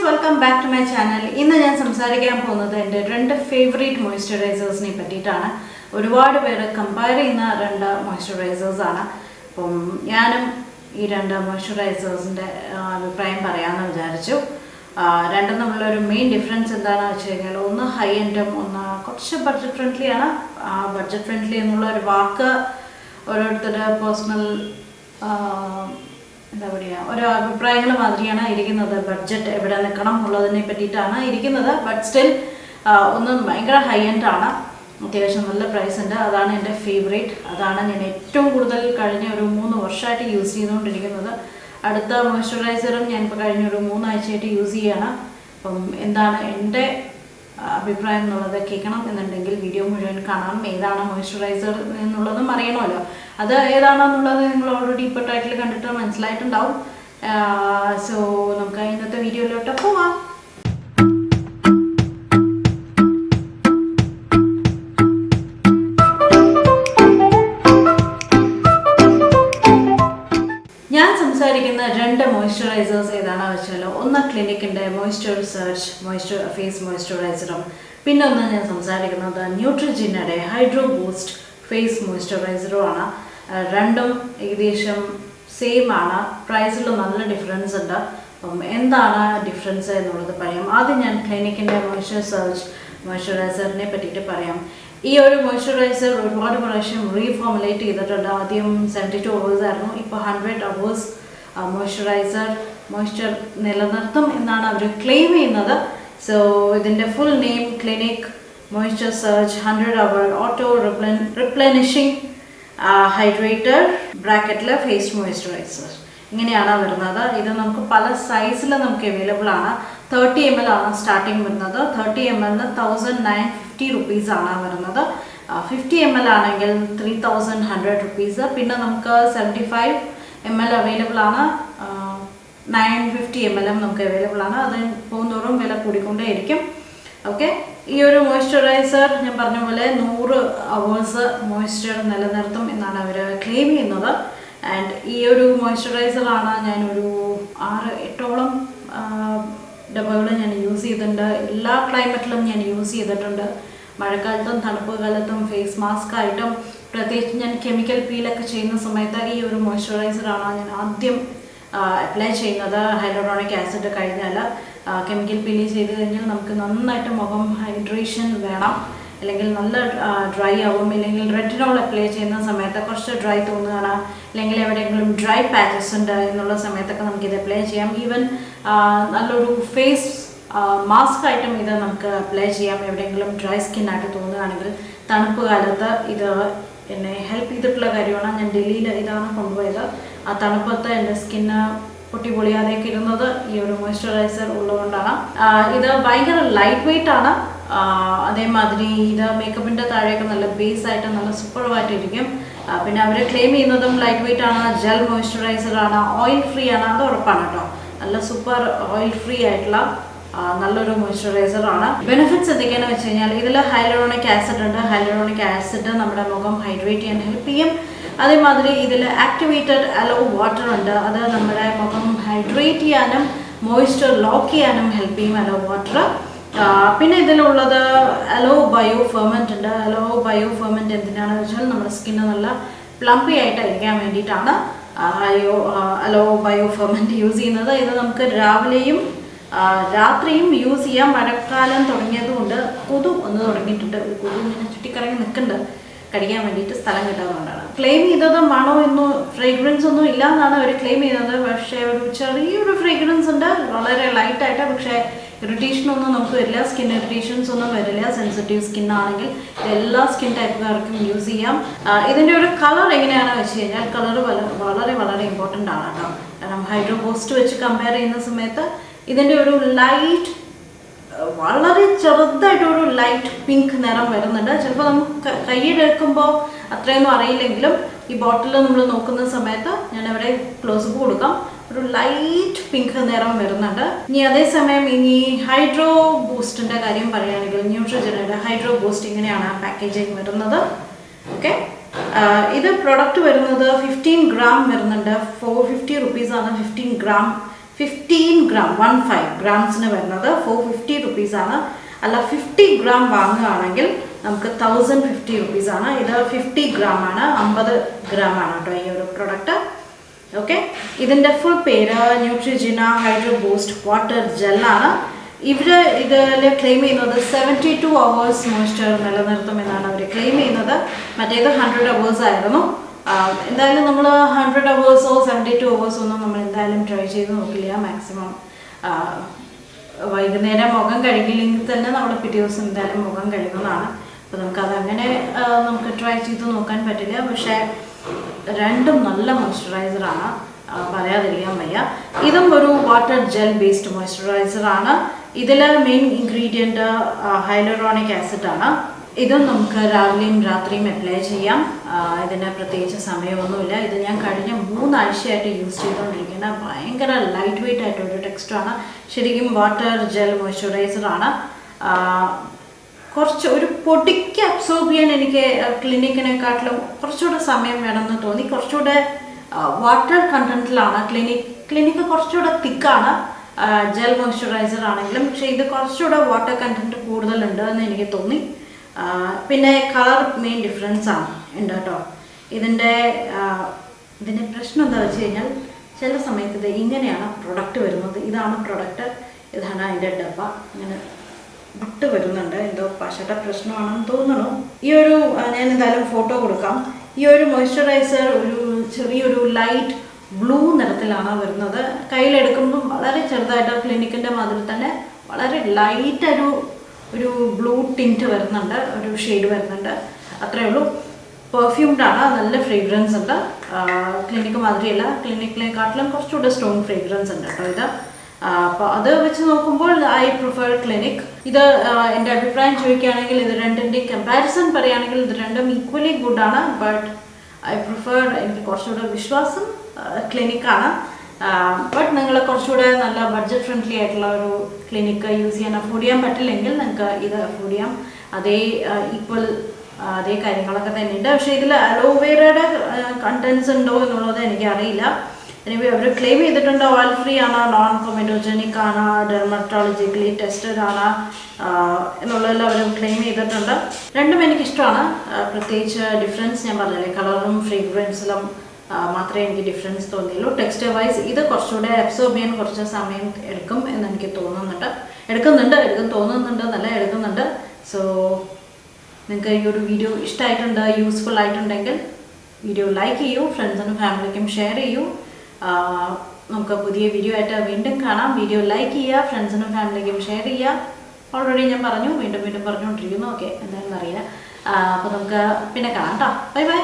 welcome back to my channel. ഇന്ന് ഞാൻ സംസാരിക്കാൻ പോകുന്നത് എൻ്റെ രണ്ട് ഫേവറേറ്റ് മോയ്സ്ചറൈസേഴ്സിനെ പറ്റിയിട്ടാണ്. ഒരുപാട് പേര് കമ്പയർ ചെയ്യുന്ന രണ്ട് മോയ്സ്ചറൈസേഴ്സ് ആണ്. അപ്പം ഞാനും ഈ രണ്ട് മോയ്സ്ചറൈസേഴ്സിൻ്റെ അഭിപ്രായം പറയാമെന്ന് വിചാരിച്ചു. രണ്ടും തമ്മിലുള്ള ഒരു മെയിൻ ഡിഫറൻസ് എന്താണെന്ന് വെച്ച് കഴിഞ്ഞാൽ ഒന്ന് ഹൈ എൻഡും ഒന്ന് കുറച്ച് ബഡ്ജറ്റ് ഫ്രണ്ട്ലിയാണ്. ബഡ്ജറ്റ് ഫ്രണ്ട്ലി എന്നുള്ള ഒരു വാക്ക് ഓരോരുത്തരുടെ പേഴ്സണൽ എന്താ പറയുക ഓരോ അഭിപ്രായങ്ങൾ മാതിരിയാണ് ഇരിക്കുന്നത്. ബഡ്ജറ്റ് എവിടെ നിൽക്കണം എന്നുള്ളതിനെ പറ്റിയിട്ടാണ് ഇരിക്കുന്നത്. ബട്ട് സ്റ്റിൽ ഒന്ന് ഭയങ്കര ഹൈ എൻഡ് ആണ്, അത്യാവശ്യം നല്ല പ്രൈസ് ഉണ്ട്. അതാണ് എൻ്റെ ഫേവറേറ്റ്. അതാണ് ഞാൻ ഏറ്റവും കൂടുതൽ കഴിഞ്ഞ ഒരു 3 വർഷമായിട്ട് യൂസ് ചെയ്തുകൊണ്ടിരിക്കുന്നത്. അടുത്ത മോയ്സ്ചറൈസറും ഞാനിപ്പോൾ കഴിഞ്ഞ ഒരു 3 ആഴ്ചയായിട്ട് യൂസ് ചെയ്യുകയാണ്. അപ്പം എന്താണ് എൻ്റെ അഭിപ്രായം എന്നുള്ളത് കേൾക്കണം എന്നുണ്ടെങ്കിൽ വീഡിയോ മുഴുവൻ കാണാം. ഏതാണ് മോയ്സ്ചറൈസർ എന്നുള്ളതും അറിയണമല്ലോ. അത് ഏതാണെന്നുള്ളത് നിങ്ങൾ ഓൾറെഡി ഇപ്പോൾ ടൈറ്റിൽ കണ്ടിട്ട് മനസ്സിലായിട്ടുണ്ടാവും. സോ നമുക്ക് ഇന്നത്തെ വീഡിയോയിലോട്ട് പോവാം. ഞാൻ സംസാരിക്കുന്ന രണ്ട് മോയ്സ്ചറൈസേഴ്സ് ഏതാണെന്ന് വെച്ചാൽ ഒന്ന് ക്ലിനിക്കിൻ്റെ മോയ്സ്ചറൈസേഴ്സ് ഫേസ് മോയ്സ്ചറൈസറും പിന്നെ ഒന്ന് ഞാൻ സംസാരിക്കുന്നത് ന്യൂട്രിജനയുടെ ഹൈഡ്രോ ബൂസ്റ്റ് ഫേസ് മോയ്സ്ചറൈസറും ആണ്. രണ്ടും ഏകദേശം സെയിം ആണ്. പ്രൈസിൽ നല്ല ഡിഫറൻസ് ഉണ്ട്. അപ്പം എന്താണ് ഡിഫറൻസ് എന്നുള്ളത് പറയാം. ആദ്യം ഞാൻ ക്ലിനിക്കിൻ്റെ മോയ്സ്ചറൈസറിനെ പറ്റിയിട്ട് പറയാം. ഈ ഒരു മോയ്സ്ചറൈസർ ഒരുപാട് പ്രാവശ്യം റീഫോർമുലേറ്റ് ചെയ്തിട്ടുണ്ട്. ആദ്യം 72 hours ആയിരുന്നു, ഇപ്പോൾ 100 hours മോയ്സ്ചർ നിലനിർത്തും എന്നാണ് അവർ ക്ലെയിം ചെയ്യുന്നത്. സോ ഇതിൻ്റെ full name Clinique moisture surge 100 hour auto replenishing hydrator ബ്രാക്കറ്റിൽ ഫേസ് മോയ്സ്ചറൈസർ ഇങ്ങനെയാണ് വരുന്നത്. ഇത് നമുക്ക് പല സൈസിൽ നമുക്ക് അവൈലബിൾ ആണ്. 30 ml ആണ് സ്റ്റാർട്ടിങ് വരുന്നത്. 30 ml 1950 rupees ആണ് വരുന്നത്. 50 ml ആണെങ്കിൽ 3100 rupees. പിന്നെ നമുക്ക് 75 ml അവൈലബിൾ ആണ്. 950 ml നമുക്ക് അവൈലബിൾ ആണ്. അത് പോകുന്നതോറും വില കൂടിക്കൊണ്ടേയിരിക്കും. ഓക്കെ, ഈ ഒരു മോയ്സ്ചറൈസർ ഞാൻ പറഞ്ഞ പോലെ 100 hours മോയ്സ്ചർ നിലനിർത്തും എന്നാണ് അവർ ക്ലെയിം ചെയ്യുന്നത്. ആൻഡ് ഈ ഒരു മോയ്സ്ചറൈസറാണ് ഞാനൊരു 6-8ഓളം ഡബ്ബകൾ ഞാൻ യൂസ് ചെയ്തിട്ടുണ്ട്. എല്ലാ ക്ലൈമറ്റിലും ഞാൻ യൂസ് ചെയ്തിട്ടുണ്ട്. മഴക്കാലത്തും തണുപ്പ് കാലത്തും ഫേസ് മാസ്ക് ആയിട്ടും പ്രത്യേകിച്ച് ഞാൻ കെമിക്കൽ പീലൊക്കെ ചെയ്യുന്ന സമയത്ത് ഈ ഒരു മോയ്സ്ചറൈസറാണ് ഞാൻ ആദ്യം അപ്ലൈ ചെയ്യുന്നത്. ഹൈലൂറോണിക് ആസിഡ് കഴിഞ്ഞാൽ കെമിക്കൽ പീൽ ചെയ്ത് കഴിഞ്ഞാൽ നമുക്ക് നന്നായിട്ട് മുഖം ഹൈഡ്രേഷൻ വേണം, അല്ലെങ്കിൽ നല്ല ഡ്രൈ ആവും. ഇല്ലെങ്കിൽ റെറ്റിനോൾ അപ്ലൈ ചെയ്യുന്ന സമയത്ത് കുറച്ച് ഡ്രൈ തോന്നുകയാണ്, അല്ലെങ്കിൽ എവിടെയെങ്കിലും ഡ്രൈ പാച്ചസ് ഉണ്ട് എന്നുള്ള സമയത്തൊക്കെ നമുക്കിത് അപ്ലൈ ചെയ്യാം. ഈവൻ നല്ലൊരു ഫേസ് മാസ്ക് ആയിട്ടും ഇത് നമുക്ക് അപ്ലൈ ചെയ്യാം. എവിടെയെങ്കിലും ഡ്രൈ സ്കിന്നായിട്ട് തോന്നുകയാണെങ്കിൽ തണുപ്പ് കാലത്ത് ഇത് എന്നെ ഹെൽപ്പ് ചെയ്തിട്ടുള്ള കാര്യമാണ്. ഞാൻ ഡൽഹിയിൽ ഇതാണ് കൊണ്ടുപോയത്. ആ തണുപ്പത്ത് എൻ്റെ സ്കിന്ന് പൊട്ടിപ്പൊളിയാതെയൊക്കെ ഇരുന്നത് ഈ ഒരു മോയ്സ്ചറൈസർ ഉള്ളതുകൊണ്ടാണ്. ഇത് ഭയങ്കര ലൈറ്റ് വെയിറ്റ് ആണ്. അതേമാതിരി ഇത് മേക്കപ്പിൻ്റെ താഴെയൊക്കെ നല്ല ബേസ് ആയിട്ട് നല്ല സൂപ്പറായിട്ടിരിക്കും. പിന്നെ അവർ ക്ലെയിം ചെയ്യുന്നതും ലൈറ്റ് വെയിറ്റ് ആണ്, ജെൽ മോയ്സ്ചറൈസറാണ്, ഓയിൽ ഫ്രീ ആണ്. അത് ഉറപ്പാണ് കേട്ടോ. നല്ല സൂപ്പർ ഓയിൽ ഫ്രീ ആയിട്ടുള്ള നല്ലൊരു മോയ്സ്ചറൈസറാണ്. ബെനിഫിറ്റ്സ് എന്തൊക്കെയാണെന്ന് വെച്ച് കഴിഞ്ഞാൽ ഇതിൽ ഹൈലൂറോണിക് ആസിഡ് ഉണ്ട്. ഹൈലൂറോണിക് ആസിഡ് നമ്മുടെ മുഖം ഹൈഡ്രേറ്റ് ചെയ്യാൻ ഹെൽപ്പ് ചെയ്യും. അതേമാതിരി ഇതിൽ ആക്ടിവേറ്റഡ് അലോ വാട്ടർ ഉണ്ട്. അത് നമ്മുടെ മുഖം ഹൈഡ്രേറ്റ് ചെയ്യാനും മോയ്സ്ചർ ലോക്ക് ചെയ്യാനും ഹെൽപ്പ് ചെയ്യും അലോ വാട്ടർ. പിന്നെ ഇതിലുള്ളത് അലോ ബയോ ഫെർമെൻറ്റ് ഉണ്ട്. അലോ ബയോ ഫെർമെൻറ്റ് എന്തിനാണെന്ന് വെച്ചാൽ നമ്മുടെ സ്കിന്ന് നല്ല പ്ലംപി ആയിട്ടിരിക്കാൻ വേണ്ടിയിട്ടാണ് അലോ ബയോ ഫെർമെൻറ്റ് യൂസ് ചെയ്യുന്നത്. ഇത് നമുക്ക് രാവിലെയും രാത്രിയും യൂസ് ചെയ്യാം. മഴക്കാലം തുടങ്ങിയതുകൊണ്ട് കൊതു ഒന്ന് തുടങ്ങിയിട്ടുണ്ട്. ഒരു കൊതു ഇങ്ങനെ ചുറ്റിക്കറങ്ങി നിൽക്കുന്നുണ്ട്, കടിക്കാൻ വേണ്ടിയിട്ട് സ്ഥലം കിട്ടാത്തതുകൊണ്ടാണ്. ക്ലെയിം ചെയ്തത് മണോ ഒന്നും ഫ്രേഗ്രൻസ് ഒന്നും ഇല്ല എന്നാണ് അവർ ക്ലെയിം ചെയ്യുന്നത്. പക്ഷേ ഒരു ചെറിയൊരു ഫ്രേഗ്രൻസ് ഉണ്ട്, വളരെ ലൈറ്റായിട്ട്. പക്ഷേ ഇറിറ്റേഷനൊന്നും നമുക്ക് വരില്ല, സ്കിൻ ഇറിറ്റേഷൻസ് ഒന്നും വരില്ല. സെൻസിറ്റീവ് സ്കിന്നാണെങ്കിൽ എല്ലാ സ്കിൻ ടൈപ്പുകാർക്കും യൂസ് ചെയ്യാം. ഇതിൻ്റെ ഒരു കളർ എങ്ങനെയാണെന്ന് വെച്ച് കഴിഞ്ഞാൽ കളർ വളരെ വളരെ ഇമ്പോർട്ടൻ്റ് ആണ് കേട്ടോ. കാരണം ഹൈഡ്രോ ബൂസ്റ്റ് വെച്ച് കമ്പയർ ചെയ്യുന്ന സമയത്ത് ഇതിൻ്റെ ഒരു ലൈറ്റ് വളരെ ചെറുതായിട്ടൊരു ലൈറ്റ് പിങ്ക് നിറം വരുന്നുണ്ട്. ചിലപ്പോൾ നമുക്ക് കയ്യിലെടുക്കുമ്പോൾ അത്രയൊന്നും അറിയില്ലെങ്കിലും ഈ ബോട്ടിൽ നമ്മൾ നോക്കുന്ന സമയത്ത് ഞാൻ അവിടെ ക്ലോസപ്പ് കൊടുക്കാം, ഒരു ലൈറ്റ് പിങ്ക് നിറം വരുന്നുണ്ട്. ഇനി അതേസമയം ഇനി ഹൈഡ്രോ ബൂസ്റ്റിൻ്റെ കാര്യം പറയുകയാണെങ്കിൽ ന്യൂട്രിജനയുടെ ഹൈഡ്രോ ബൂസ്റ്റ് ഇങ്ങനെയാണ് പാക്കേജിങ് വരുന്നത്. ഓക്കെ, ഇത് പ്രൊഡക്റ്റ് വരുന്നത് 15 gram വരുന്നുണ്ട്. 450 rupees ആണ് 15 gram 15 gram 15 ഗ്രാംസിന് വരുന്നത് 450 റുപ്പീസാണ്. അല്ല 50 ഗ്രാം വാങ്ങുകയാണെങ്കിൽ നമുക്ക് 1050 റുപ്പീസാണ്. ഇത് 50 ഗ്രാം ആണ്, 50 ഗ്രാം ആണ് കേട്ടോ ഈ ഒരു പ്രൊഡക്റ്റ്. ഓക്കെ, ഇതിൻ്റെ ഫുൾ പേര് ന്യൂട്രിജിന ഹൈഡ്രോ ബൂസ്റ്റ് വാട്ടർ ജെല്ലാണ്. ഇതിൽ ക്ലെയിം ചെയ്യുന്നത് 72 hours മോയ്സ്ചർ നിലനിർത്തും എന്നാണ് അവർ ക്ലെയിം ചെയ്യുന്നത്. മറ്റേത് 100 hours ആയിരുന്നു. എന്തായാലും നമ്മൾ 100 hours 72 hours ഒന്നും നമ്മൾ എന്തായാലും ട്രൈ ചെയ്ത് നോക്കില്ല. മാക്സിമം വൈകുന്നേരം മുഖം കഴുകില്ലെങ്കിൽ തന്നെ നമ്മൾ പിറ്റേ ദിവസം എന്തായാലും മുഖം കഴുകുന്നതാണ്. അപ്പോൾ നമുക്കതങ്ങനെ നമുക്ക് ട്രൈ ചെയ്ത് നോക്കാൻ പറ്റില്ല. പക്ഷേ രണ്ടും നല്ല മോയ്സ്ചറൈസറാണ്, പറയാതിരിക്കാൻ വയ്യ. ഇതും ഒരു വാട്ടർ ജെൽ ബേസ്ഡ് മോയ്സ്ചറൈസറാണ്. ഇതിൽ മെയിൻ ഇൻഗ്രീഡിയൻറ്റ് ഹൈലൂറോണിക് ആസിഡാണ്. ഇതും നമുക്ക് രാവിലെയും രാത്രിയും അപ്ലൈ ചെയ്യാം. ഇതിന് പ്രത്യേകിച്ച് സമയമൊന്നുമില്ല. ഇത് ഞാൻ കഴിഞ്ഞ 3 ആഴ്ചയായിട്ട് യൂസ് ചെയ്തുകൊണ്ടിരിക്കുന്ന ഭയങ്കര ലൈറ്റ് വെയ്റ്റ് ആയിട്ടൊരു ടെക്സ്റ്റാണ്. ശരിക്കും വാട്ടർ ജെൽ മോയ്സ്ചറൈസറാണ്. കുറച്ച് ഒരു പൊടിക്ക് അബ്സോർബ് ചെയ്യാൻ എനിക്ക് ക്ലിനിക്കിനെക്കാട്ടിലും കുറച്ചുകൂടെ സമയം വേണമെന്ന് തോന്നി. കുറച്ചുകൂടെ വാട്ടർ കണ്ടൻറ്റിലാണ് ക്ലിനിക്ക് കുറച്ചുകൂടെ തിക്കാണ് ജെൽ മോയ്സ്ചറൈസർ ആണെങ്കിലും. പക്ഷേ ഇത് കുറച്ചുകൂടെ വാട്ടർ കണ്ടൻറ്റ് കൂടുതലുണ്ട് എന്ന് എനിക്ക് തോന്നി. പിന്നെ കളർ മെയിൻ ഡിഫറൻസ് ആണ് ഉണ്ട് കേട്ടോ. ഇതിൻ്റെ പ്രശ്നം എന്താ വെച്ച് കഴിഞ്ഞാൽ ചില സമയത്ത് ഇത് ഇങ്ങനെയാണ് പ്രൊഡക്റ്റ് വരുന്നത്. ഇതാണ് പ്രൊഡക്റ്റ്, ഇതാണ് അതിൻ്റെ ഡബ്ബ. ഇങ്ങനെ വിട്ട് വരുന്നുണ്ട്, എന്തോ പശയുടെ പ്രശ്നമാണെന്ന് തോന്നുന്നു. ഈ ഒരു ഞാൻ എന്തായാലും ഫോട്ടോ കൊടുക്കാം. ഈ ഒരു മോയ്സ്ചറൈസർ ഒരു ചെറിയൊരു ലൈറ്റ് ബ്ലൂ നിറത്തിലാണ് വരുന്നത്. കയ്യിലെടുക്കുമ്പോൾ വളരെ ചെറുതായിട്ട് ക്ലിനിക്കിൻ്റെ മാതിരി തന്നെ വളരെ ലൈറ്റ് ഒരു ബ്ലൂ ടിൻറ്റ് വരുന്നുണ്ട്, ഒരു ഷെയ്ഡ് വരുന്നുണ്ട്, അത്രയേ ഉള്ളൂ. പെർഫ്യൂംഡാണ്, നല്ല ഫ്രേഗ്രൻസ് ഉണ്ട്. ക്ലിനിക്ക് മാതിരിയല്ല, ക്ലിനിക്കിനെക്കാട്ടിലും കുറച്ചുകൂടെ സ്ട്രോങ് ഫ്രേഗ്രൻസ് ഉണ്ട് കേട്ടോ ഇത്. അപ്പോൾ അത് വെച്ച് നോക്കുമ്പോൾ ഐ പ്രിഫർ ക്ലിനിക്. ഇത് എൻ്റെ അഭിപ്രായം ചോദിക്കുകയാണെങ്കിൽ ഇത് രണ്ടിൻ്റെയും കമ്പാരിസൺ പറയുകയാണെങ്കിൽ ഇത് രണ്ടും ഈക്വലി ഗുഡാണ്. ബട്ട് ഐ പ്രിഫർ, എനിക്ക് കുറച്ചുകൂടെ വിശ്വാസം ക്ലിനിക്കാണ്. ബട്ട് നിങ്ങൾ കുറച്ചുകൂടെ നല്ല ബഡ്ജറ്റ് ഫ്രണ്ട്ലി ആയിട്ടുള്ള ഒരു ക്ലിനിക്ക് യൂസ് ചെയ്യാൻ അഫോർഡ് ചെയ്യാൻ പറ്റില്ലെങ്കിൽ നിങ്ങൾക്ക് ഇത് അഫോർഡ് ചെയ്യാം. അതേ കാര്യങ്ങളൊക്കെ തന്നെയുണ്ട്. പക്ഷേ ഇതിൽ അലോവേറയുടെ കണ്ടൻസ് ഉണ്ടോ എന്നുള്ളത് എനിക്കറിയില്ല. എനിവേ അവർ ക്ലെയിം ചെയ്തിട്ടുണ്ട് ഓയിൽ ഫ്രീ ആണ്, നോൺ കൊമറ്റോജനിക് ആണ്, ഡെർമറ്റോളജിക്കലി ടെസ്റ്റഡ് ആണ് എന്നുള്ളതെല്ലാം അവർ ക്ലെയിം ചെയ്തിട്ടുണ്ട്. രണ്ടും എനിക്കിഷ്ടമാണ്. പ്രത്യേകിച്ച് ഡിഫറൻസ് ഞാൻ പറഞ്ഞില്ലേ, കളറും ഫ്രേഗ്രൻസിലും മാത്രമേ എനിക്ക് ഡിഫറൻസ് തോന്നിയുള്ളൂ. ടെക്സ്റ്റർ വൈസ് ഇത് കുറച്ചുകൂടെ അബ്സോർബ് ചെയ്യാൻ കുറച്ച് സമയം എടുക്കും എന്ന് എനിക്ക് തോന്നുന്നുണ്ട്. എടുക്കുന്നുണ്ട്. സോ നിങ്ങൾക്ക് ഈ ഒരു വീഡിയോ ഇഷ്ടമായിട്ടുണ്ട്, യൂസ്ഫുൾ ആയിട്ടുണ്ടെങ്കിൽ വീഡിയോ ലൈക്ക് ചെയ്യൂ, ഫ്രണ്ട്സിനും ഫാമിലിക്കും ഷെയർ ചെയ്യൂ. നമുക്ക് പുതിയ വീഡിയോ ആയിട്ട് വീണ്ടും കാണാം. വീഡിയോ ലൈക്ക് ചെയ്യുക, ഫ്രണ്ട്സിനും ഫാമിലിക്കും ഷെയർ ചെയ്യുക. ഓൾറെഡി ഞാൻ പറഞ്ഞു, വീണ്ടും പറഞ്ഞുകൊണ്ടിരിക്കുന്നു. ഓക്കെ, എന്താണെന്ന് അറിയില്ല. അപ്പോൾ നമുക്ക് പിന്നെ കാണാം കേട്ടോ. Bye bye.